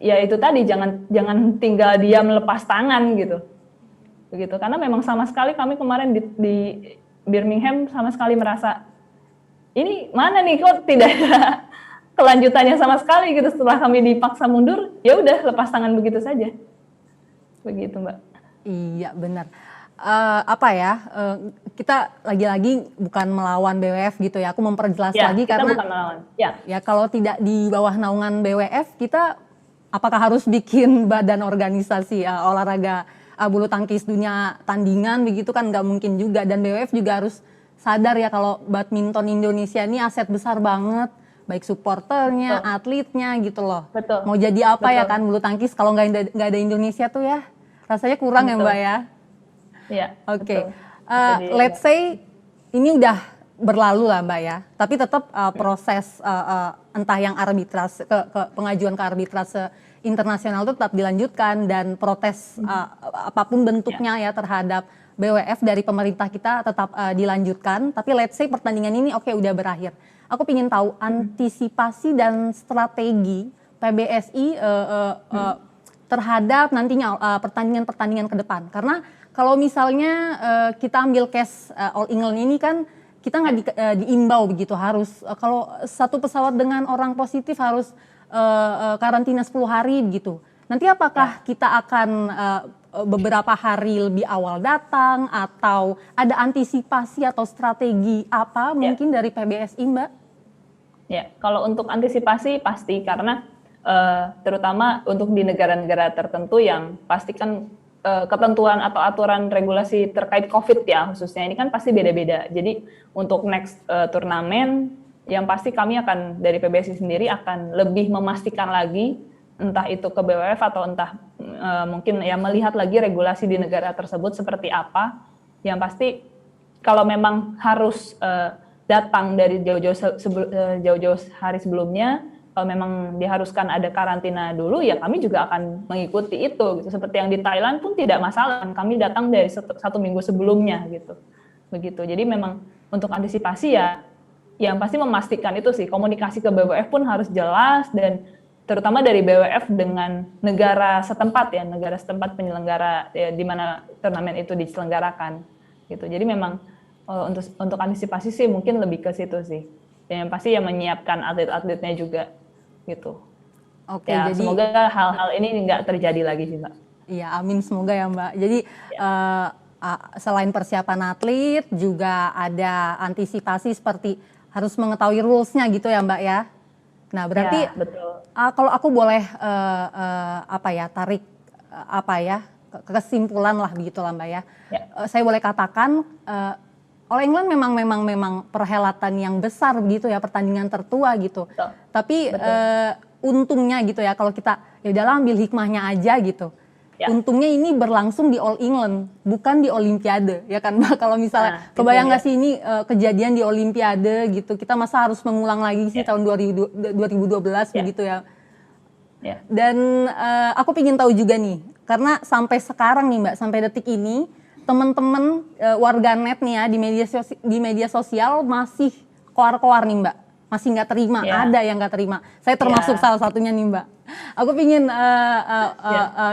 ya itu tadi jangan tinggal diam lepas tangan gitu. Begitu, karena memang sama sekali kami kemarin di Birmingham sama sekali merasa ini mana nih kok tidak ada kelanjutannya sama sekali gitu. Setelah kami dipaksa mundur, ya udah lepas tangan begitu saja, begitu Mbak. Iya benar. Kita lagi-lagi bukan melawan BWF gitu ya. Aku memperjelas lagi kita karena bukan melawan. Ya kalau tidak di bawah naungan BWF kita apakah harus bikin badan organisasi olahraga bulu tangkis dunia tandingan begitu kan nggak mungkin juga, dan BWF juga harus sadar ya kalau badminton Indonesia ini aset besar banget, baik supporternya, atletnya gitu loh. Betul. Mau jadi apa ya kan bulu tangkis kalau nggak ada Indonesia tuh ya rasanya kurang ya Mbak ya. Iya. Oke. Let's say ini udah berlalu lah Mbak ya, tapi tetap proses entah yang arbitrase ke pengajuan ke arbitrase internasional itu tetap dilanjutkan dan protes apapun bentuknya ya terhadap BWF dari pemerintah kita tetap dilanjutkan. Tapi let's say pertandingan ini udah berakhir. Aku ingin tahu antisipasi dan strategi PBSI terhadap nantinya pertandingan-pertandingan ke depan. Karena kalau misalnya kita ambil case All England ini kan kita nggak diimbau begitu, harus kalau satu pesawat dengan orang positif harus karantina 10 hari begitu. Nanti apakah kita akan beberapa hari lebih awal datang atau ada antisipasi atau strategi apa mungkin dari PBSI Mbak? Ya, kalau untuk antisipasi pasti karena terutama untuk di negara-negara tertentu yang pasti kan ketentuan atau aturan regulasi terkait COVID ya khususnya ini kan pasti beda-beda. Jadi untuk next turnamen yang pasti kami akan dari PBSI sendiri akan lebih memastikan lagi entah itu ke BWF atau entah mungkin ya melihat lagi regulasi di negara tersebut seperti apa. Yang pasti kalau memang harus datang dari jauh-jauh hari sebelumnya, kalau memang diharuskan ada karantina dulu ya kami juga akan mengikuti itu gitu. Seperti yang di Thailand pun tidak masalah, kami datang dari satu minggu sebelumnya gitu. Begitu. Jadi memang untuk antisipasi ya yang pasti memastikan itu sih komunikasi ke BWF pun harus jelas dan terutama dari BWF dengan negara setempat ya, negara setempat penyelenggara ya, di mana turnamen itu diselenggarakan gitu. Jadi memang untuk antisipasi sih mungkin lebih ke situ sih. Dan yang pasti ya menyiapkan atlet-atletnya juga gitu. Oke, ya, jadi semoga hal-hal ini nggak terjadi lagi sih Mbak. Iya, amin semoga ya Mbak. Jadi selain persiapan atlet juga ada antisipasi seperti harus mengetahui rules-nya gitu ya Mbak ya. Nah berarti betul. Kalau aku boleh tarik kesimpulan lah begitu lah Mbak ya. Saya boleh katakan All England memang perhelatan yang besar begitu ya, pertandingan tertua gitu. Betul. Tapi untungnya gitu ya kalau kita ya udahlah ambil hikmahnya aja gitu. Untungnya ini berlangsung di All England, bukan di Olimpiade, ya kan Mbak? Kalau misalnya, kebayang nggak sih ini kejadian di Olimpiade gitu, kita masa harus mengulang lagi sih tahun 2012 begitu ya. Dan aku ingin tahu juga nih, karena sampai sekarang nih Mbak, sampai detik ini, teman-teman warganet nih ya di media sosial masih koar-koar nih Mbak, masih nggak terima, ada yang nggak terima. Saya termasuk salah satunya nih Mbak. Aku pingin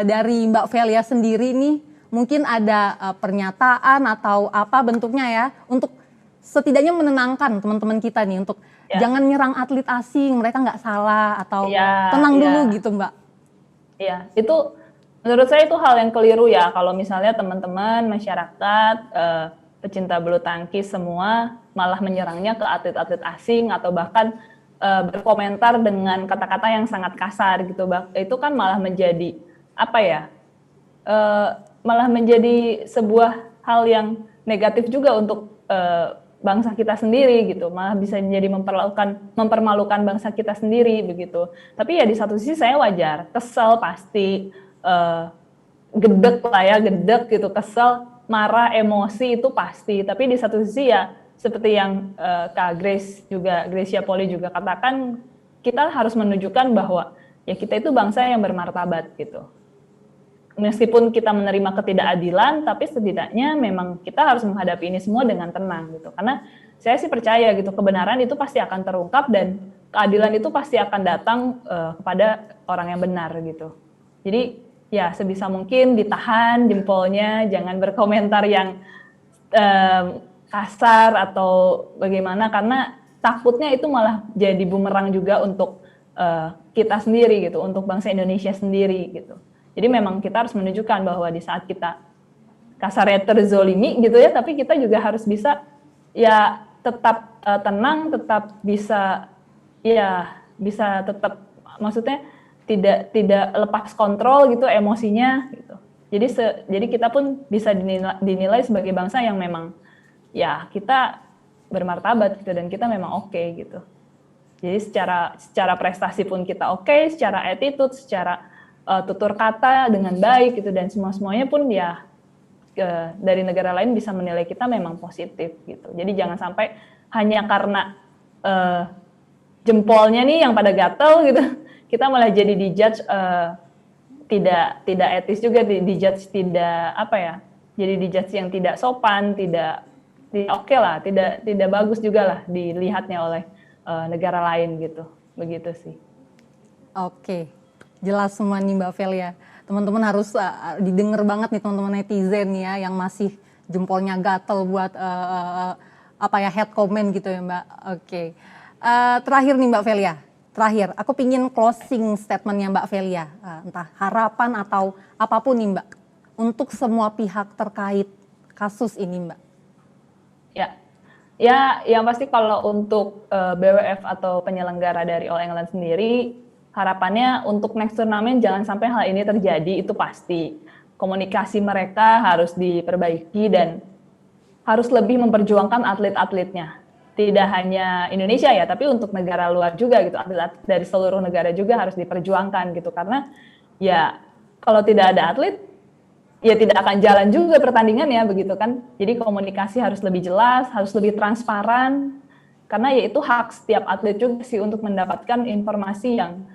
dari Mbak Velia sendiri nih, mungkin ada pernyataan atau apa bentuknya ya, untuk setidaknya menenangkan teman-teman kita nih, untuk jangan nyerang atlet asing, mereka nggak salah, atau tenang dulu gitu Mbak. Iya, itu menurut saya itu hal yang keliru ya, kalau misalnya teman-teman masyarakat, pecinta bulu tangkis semua malah menyerangnya ke atlet-atlet asing atau bahkan berkomentar dengan kata-kata yang sangat kasar gitu. Itu kan malah menjadi apa ya? Malah menjadi sebuah hal yang negatif juga untuk bangsa kita sendiri gitu. Malah bisa menjadi mempermalukan bangsa kita sendiri begitu. Tapi ya di satu sisi saya wajar, kesel pasti, gedek lah ya, gedek gitu, kesel, marah, emosi itu pasti. Tapi di satu sisi ya seperti yang Kak Gracia Poli juga katakan, kita harus menunjukkan bahwa ya kita itu bangsa yang bermartabat gitu. Meskipun kita menerima ketidakadilan, tapi setidaknya memang kita harus menghadapi ini semua dengan tenang gitu. Karena saya sih percaya gitu, kebenaran itu pasti akan terungkap dan keadilan itu pasti akan datang kepada orang yang benar gitu. Jadi ya sebisa mungkin ditahan jempolnya, jangan berkomentar yang kasar atau bagaimana, karena takutnya itu malah jadi bumerang juga untuk kita sendiri gitu, untuk bangsa Indonesia sendiri gitu. Jadi memang kita harus menunjukkan bahwa di saat kita kasarnya terzolimi gitu ya, tapi kita juga harus bisa ya tetap tenang, tetap bisa tetap, maksudnya tidak lepas kontrol gitu emosinya gitu. Jadi kita pun bisa dinilai sebagai bangsa yang memang ya kita bermartabat gitu, dan kita memang oke gitu. Jadi secara prestasi pun kita oke, secara attitude, secara tutur kata dengan baik gitu, dan semuanya pun ya dari negara lain bisa menilai kita memang positif gitu. Jadi jangan sampai hanya karena jempolnya nih yang pada gatel gitu, kita malah jadi dijudge tidak etis juga, dijudge tidak apa ya, jadi dijudge yang tidak sopan, tidak oke lah, tidak bagus juga lah dilihatnya oleh negara lain gitu, begitu sih. Oke, jelas semua nih Mbak Velia. Teman-teman harus didengar banget nih teman-teman netizen ya, yang masih jempolnya gatel buat head comment gitu ya Mbak. Oke. Terakhir nih Mbak Velia, aku pingin closing statementnya Mbak Velia, entah harapan atau apapun nih Mbak, untuk semua pihak terkait kasus ini Mbak. Ya, yang pasti kalau untuk BWF atau penyelenggara dari All England sendiri, harapannya untuk next turnamen jangan sampai hal ini terjadi, itu pasti. Komunikasi mereka harus diperbaiki dan harus lebih memperjuangkan atlet-atletnya. Tidak hanya Indonesia ya, tapi untuk negara luar juga gitu, atlet dari seluruh negara juga harus diperjuangkan gitu, karena ya kalau tidak ada atlet ya tidak akan jalan juga pertandingan ya begitu kan. Jadi komunikasi harus lebih jelas, harus lebih transparan, karena ya itu hak setiap atlet juga sih untuk mendapatkan informasi yang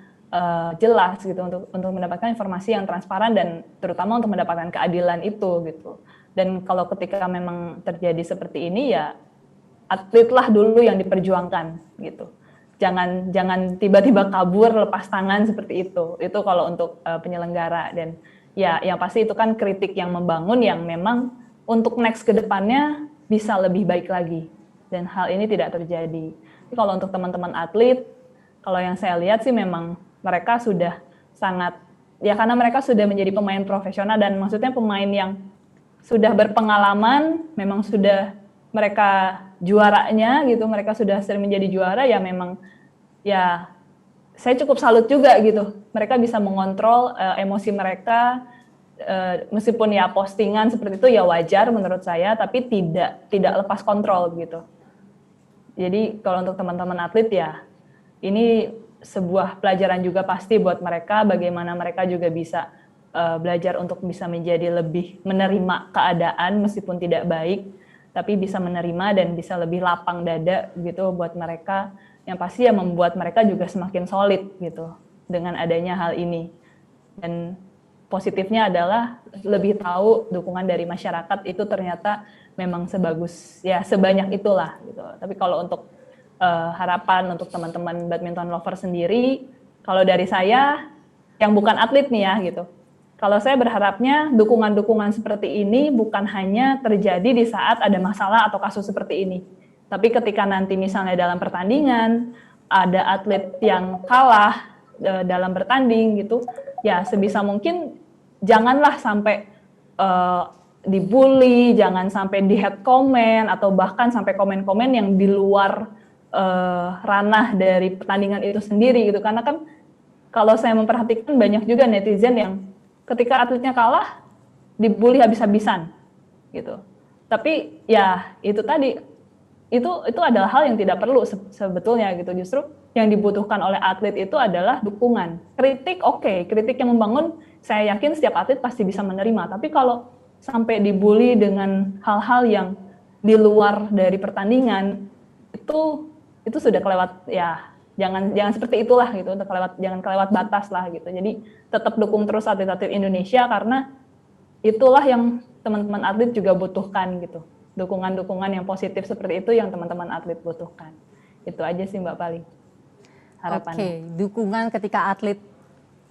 jelas gitu, untuk mendapatkan informasi yang transparan dan terutama untuk mendapatkan keadilan itu gitu. Dan kalau ketika memang terjadi seperti ini ya atletlah dulu yang diperjuangkan gitu. Jangan tiba-tiba kabur lepas tangan seperti itu. Itu kalau untuk penyelenggara, dan ya yang pasti itu kan kritik yang membangun yang memang untuk next ke depannya bisa lebih baik lagi, dan hal ini tidak terjadi. Jadi kalau untuk teman-teman atlet, kalau yang saya lihat sih memang mereka sudah sangat, ya karena mereka sudah menjadi pemain profesional, dan maksudnya pemain yang sudah berpengalaman, memang sudah mereka juaranya gitu, mereka sudah sering menjadi juara, ya memang ya saya cukup salut juga gitu. Mereka bisa mengontrol emosi mereka, meskipun ya postingan seperti itu ya wajar menurut saya, tapi tidak lepas kontrol gitu. Jadi kalau untuk teman-teman atlet ya ini sebuah pelajaran juga pasti buat mereka, bagaimana mereka juga bisa belajar untuk bisa menjadi lebih menerima keadaan meskipun tidak baik, tapi bisa menerima dan bisa lebih lapang dada gitu buat mereka, yang pasti ya membuat mereka juga semakin solid gitu dengan adanya hal ini. Dan positifnya adalah lebih tahu dukungan dari masyarakat itu ternyata memang sebanyak itulah gitu. Tapi kalau untuk harapan untuk teman-teman badminton lover sendiri, kalau dari saya yang bukan atlet nih ya gitu. Kalau saya berharapnya dukungan-dukungan seperti ini bukan hanya terjadi di saat ada masalah atau kasus seperti ini. Tapi ketika nanti misalnya dalam pertandingan, ada atlet yang kalah dalam bertanding gitu, ya sebisa mungkin janganlah sampai dibully, jangan sampai di head comment, atau bahkan sampai komen-komen yang di luar ranah dari pertandingan itu sendiri gitu. Karena kan kalau saya memperhatikan banyak juga netizen yang ketika atletnya kalah, dibully habis-habisan gitu. Tapi ya itu tadi, itu adalah hal yang tidak perlu sebetulnya gitu. Justru yang dibutuhkan oleh atlet itu adalah dukungan. Kritik oke, kritik yang membangun, saya yakin setiap atlet pasti bisa menerima. Tapi kalau sampai dibully dengan hal-hal yang di luar dari pertandingan, itu sudah kelewat ya. Jangan seperti itulah gitu, jangan kelewat batas lah gitu. Jadi tetap dukung terus atlet-atlet Indonesia karena itulah yang teman-teman atlet juga butuhkan gitu. Dukungan-dukungan yang positif seperti itu yang teman-teman atlet butuhkan. Itu aja sih Mbak Pali harapannya. Oke, dukungan ketika atlet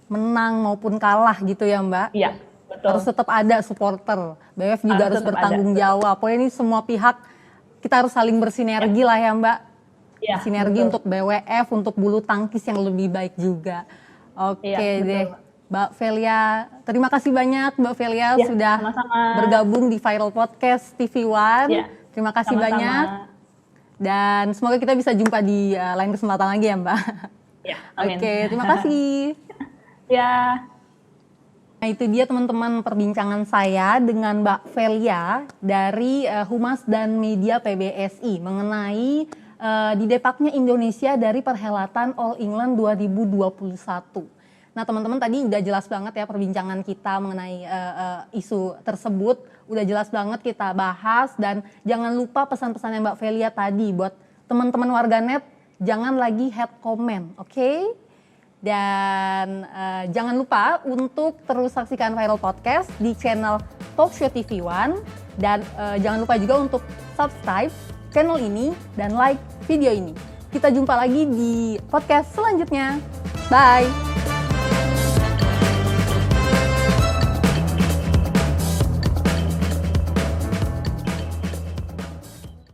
menang maupun kalah gitu ya Mbak? Iya, betul. Harus tetap ada supporter. BWF juga harus bertanggung jawab. Pokoknya ini semua pihak kita harus saling bersinergi lah ya Mbak. Ya, sinergi betul. Untuk BWF, untuk bulu tangkis yang lebih baik juga. Oke deh, Mbak Velia, terima kasih banyak Mbak Velia sudah bergabung di Viral Podcast TV One. Ya, terima kasih banyak. Dan semoga kita bisa jumpa di lain kesempatan lagi ya Mbak. Ya, amin. Oke, terima kasih. Ya. Nah itu dia teman-teman perbincangan saya dengan Mbak Velia dari Humas dan Media PBSI mengenai di depaknya Indonesia dari perhelatan All England 2021. Nah teman-teman tadi udah jelas banget ya perbincangan kita mengenai isu tersebut. Udah jelas banget kita bahas dan jangan lupa pesan-pesannya Mbak Velia tadi buat teman-teman warganet jangan lagi head comment, oke? Dan jangan lupa untuk terus saksikan Viral Podcast di channel Talkshow TV One dan jangan lupa juga untuk subscribe channel ini dan like video ini. Kita jumpa lagi di podcast selanjutnya. Bye!